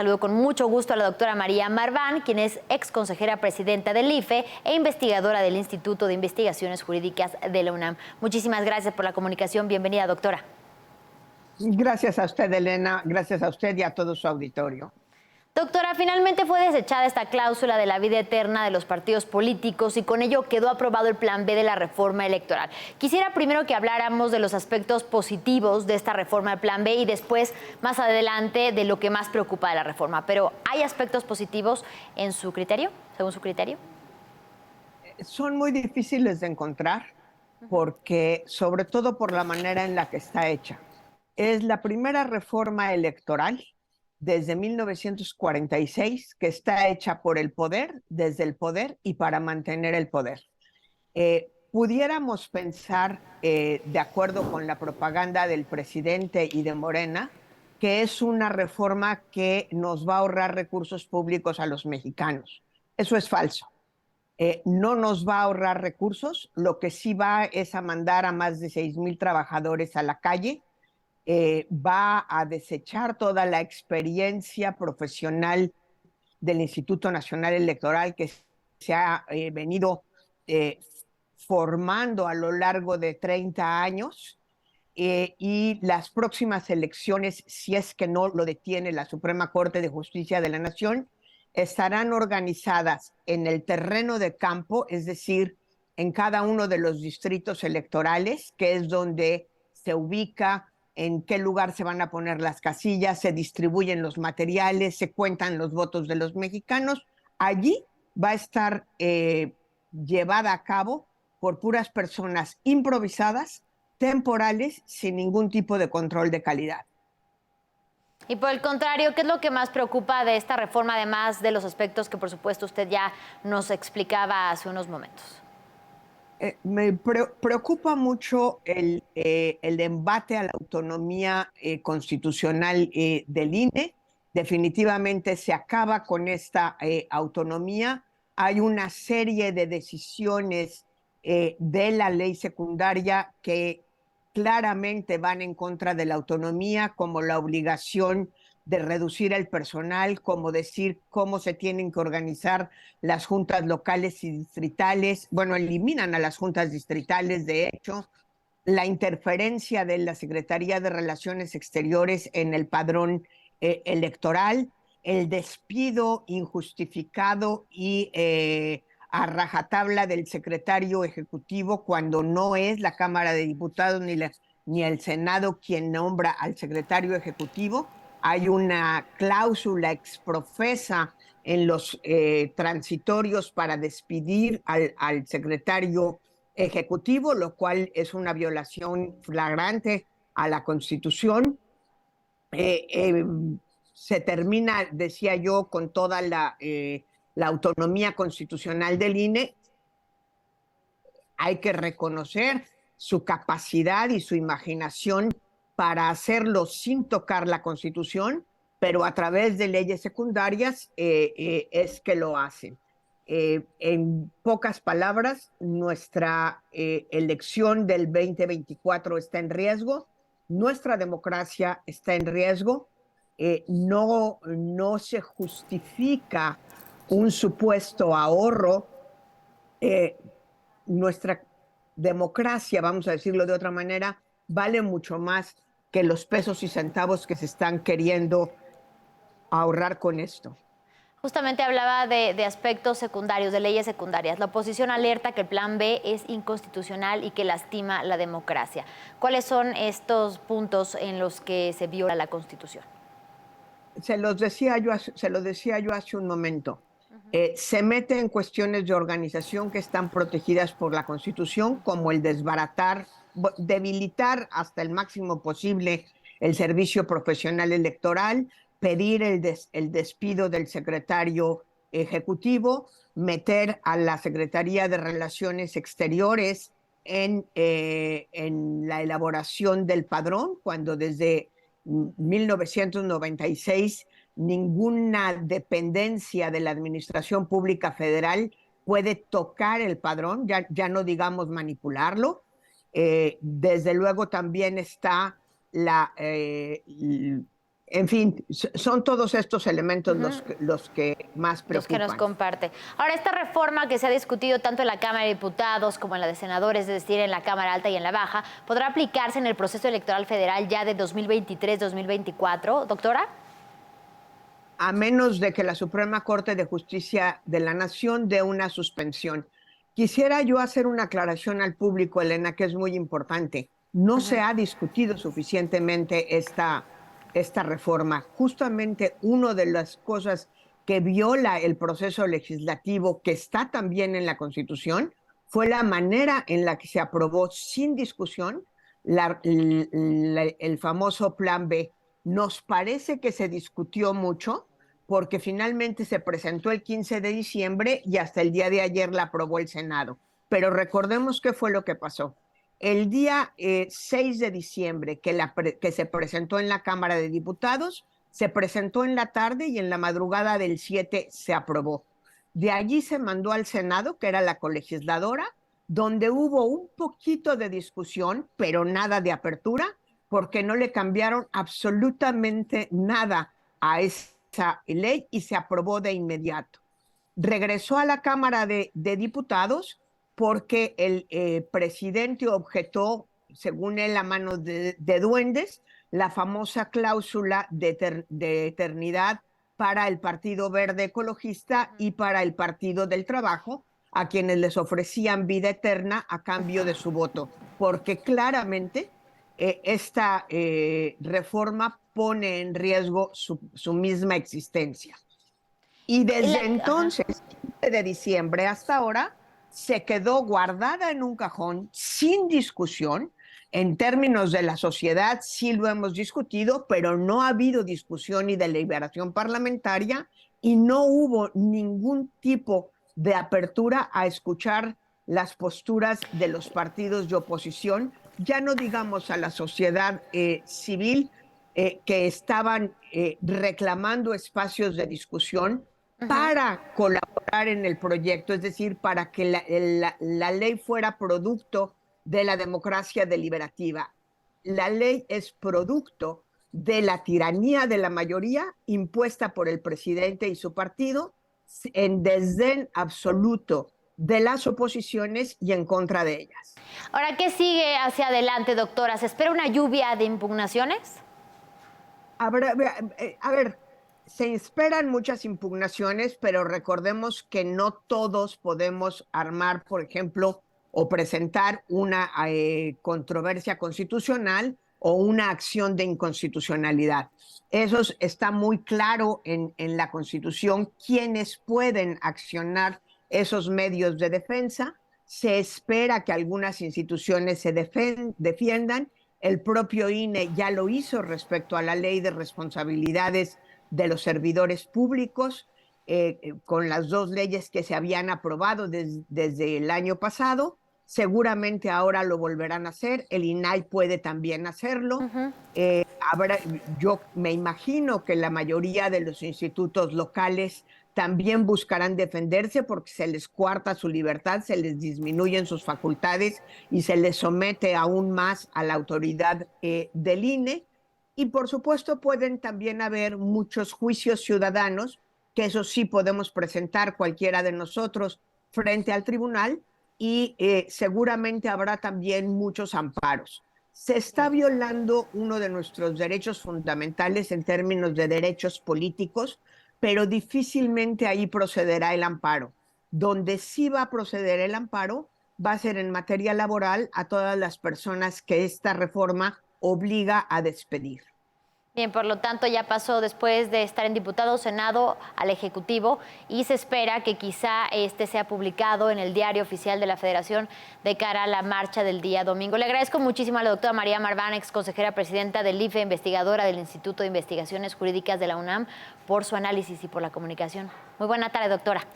Saludo con mucho gusto a la doctora María Marván, quien es ex consejera presidenta del IFE e investigadora del Instituto de Investigaciones Jurídicas de la UNAM. Muchísimas gracias por la comunicación. Bienvenida, doctora. Gracias a usted, Elena. Gracias a usted y a todo su auditorio. Doctora, finalmente fue desechada esta cláusula de la vida eterna de los partidos políticos y con ello quedó aprobado el plan B de la reforma electoral. Quisiera primero que habláramos de los aspectos positivos de esta reforma del plan B y después, más adelante, de lo que más preocupa de la reforma. Pero ¿hay aspectos positivos en su criterio, según su criterio? Son muy difíciles de encontrar porque, sobre todo por la manera en la que está hecha. Es la primera reforma electoral desde 1946 que está hecha por el poder, desde el poder y para mantener el poder. Pudiéramos pensar, de acuerdo con la propaganda del presidente y de Morena, que es una reforma que nos va a ahorrar recursos públicos a los mexicanos. Eso es falso. No nos va a ahorrar recursos, lo que sí va es a mandar a más de 6,000 trabajadores a la calle, va a desechar toda la experiencia profesional del Instituto Nacional Electoral que se ha venido eh, formando a lo largo de 30 años. Y las próximas elecciones, si es que no lo detiene la Suprema Corte de Justicia de la Nación, estarán organizadas en el terreno de campo, es decir, en cada uno de los distritos electorales, que es donde se ubica, en qué lugar se van a poner las casillas, se distribuyen los materiales, se cuentan los votos de los mexicanos. Allí va a estar llevada a cabo por puras personas improvisadas, temporales, sin ningún tipo de control de calidad. Y por el contrario, ¿qué es lo que más preocupa de esta reforma, además de los aspectos que por supuesto usted ya nos explicaba hace unos momentos? Me preocupa mucho el embate a la autonomía constitucional del INE. Definitivamente se acaba con esta autonomía. Hay una serie de decisiones de la ley secundaria que claramente van en contra de la autonomía, como la obligación de reducir el personal, como decir cómo se tienen que organizar las juntas locales y distritales. Bueno, eliminan a las juntas distritales, de hecho, la interferencia de la Secretaría de Relaciones Exteriores en el padrón electoral, el despido injustificado y a rajatabla del secretario ejecutivo cuando no es la Cámara de Diputados ni el Senado quien nombra al secretario ejecutivo. Hay una cláusula exprofesa en los transitorios para despedir al secretario ejecutivo, lo cual es una violación flagrante a la Constitución. Eh, eh, Se termina, decía yo, con toda la autonomía constitucional del INE. Hay que reconocer su capacidad y su imaginación para hacerlo sin tocar la Constitución, pero a través de leyes secundarias es que lo hacen. En pocas palabras, nuestra elección del 2024 está en riesgo, nuestra democracia está en riesgo, no se justifica un supuesto ahorro. Nuestra democracia, vamos a decirlo de otra manera, vale mucho más que los pesos y centavos que se están queriendo ahorrar con esto. Justamente hablaba de aspectos secundarios, de leyes secundarias. La oposición alerta que el plan B es inconstitucional y que lastima la democracia. ¿Cuáles son estos puntos en los que se viola la Constitución? Se lo decía yo hace un momento. Se mete en cuestiones de organización que están protegidas por la Constitución, como el desbaratar, debilitar hasta el máximo posible el servicio profesional electoral, pedir el despido del secretario ejecutivo, meter a la Secretaría de Relaciones Exteriores en la elaboración del padrón, cuando desde 1996 ninguna dependencia de la Administración Pública Federal puede tocar el padrón, ya no digamos manipularlo. Desde luego también está En fin, son todos estos elementos los que más Los que nos preocupan. comparte. Ahora, esta reforma que se ha discutido tanto en la Cámara de Diputados como en la de Senadores, es decir, en la Cámara Alta y en la Baja, ¿podrá aplicarse en el proceso electoral federal ya de 2023-2024, doctora? A menos de que la Suprema Corte de Justicia de la Nación dé una suspensión. Quisiera yo hacer una aclaración al público, Elena, que es muy importante. No se ha discutido suficientemente esta reforma. Justamente una de las cosas que viola el proceso legislativo, que está también en la Constitución, fue la manera en la que se aprobó sin discusión el famoso Plan B. Nos parece que se discutió mucho porque finalmente se presentó el 15 de diciembre y hasta el día de ayer la aprobó el Senado. Pero recordemos qué fue lo que pasó. El día 6 de diciembre que se presentó en la Cámara de Diputados, se presentó en la tarde y en la madrugada del 7 se aprobó. De allí se mandó al Senado, que era la colegisladora, donde hubo un poquito de discusión, pero nada de apertura, porque no le cambiaron absolutamente nada a esa ley y se aprobó de inmediato. Regresó a la Cámara de Diputados porque el presidente objetó, según él, a mano de duendes, la famosa cláusula de eternidad para el Partido Verde Ecologista y para el Partido del Trabajo, a quienes les ofrecían vida eterna a cambio de su voto, porque claramente esta reforma pone en riesgo su misma existencia. Y desde entonces, 15 de diciembre hasta ahora, se quedó guardada en un cajón sin discusión. En términos de la sociedad, sí lo hemos discutido, pero no ha habido discusión y deliberación parlamentaria y no hubo ningún tipo de apertura a escuchar las posturas de los partidos de oposición, ya no digamos a la sociedad civil que estaban reclamando espacios de discusión para colaborar en el proyecto, es decir, para que la ley fuera producto de la democracia deliberativa. La ley es producto de la tiranía de la mayoría impuesta por el presidente y su partido en desdén absoluto de las oposiciones y en contra de ellas. Ahora, ¿qué sigue hacia adelante, doctora? ¿Se espera una lluvia de impugnaciones? A ver, se esperan muchas impugnaciones, pero recordemos que no todos podemos armar, por ejemplo, o presentar una controversia constitucional o una acción de inconstitucionalidad. Eso está muy claro en la Constitución, quiénes pueden accionar esos medios de defensa. Se espera que algunas instituciones se defiendan. El propio INE ya lo hizo respecto a la ley de responsabilidades de los servidores públicos, con las dos leyes que se habían aprobado desde el año pasado. Seguramente ahora lo volverán a hacer. El INAI puede también hacerlo. Yo me imagino que la mayoría de los institutos locales también buscarán defenderse porque se les coarta su libertad, se les disminuyen sus facultades y se les somete aún más a la autoridad del INE. Y por supuesto pueden también haber muchos juicios ciudadanos, que eso sí podemos presentar cualquiera de nosotros frente al tribunal, y seguramente habrá también muchos amparos. Se está violando uno de nuestros derechos fundamentales en términos de derechos políticos, pero difícilmente ahí procederá el amparo. Donde sí va a proceder el amparo va a ser en materia laboral a todas las personas que esta reforma obliga a despedir. Bien, por lo tanto ya pasó después de estar en diputado, Senado, al Ejecutivo y se espera que quizá este sea publicado en el Diario Oficial de la Federación de cara a la marcha del día domingo. Le agradezco muchísimo a la doctora María Marván, ex consejera presidenta del IFE, investigadora del Instituto de Investigaciones Jurídicas de la UNAM, por su análisis y por la comunicación. Muy buena tarde, doctora.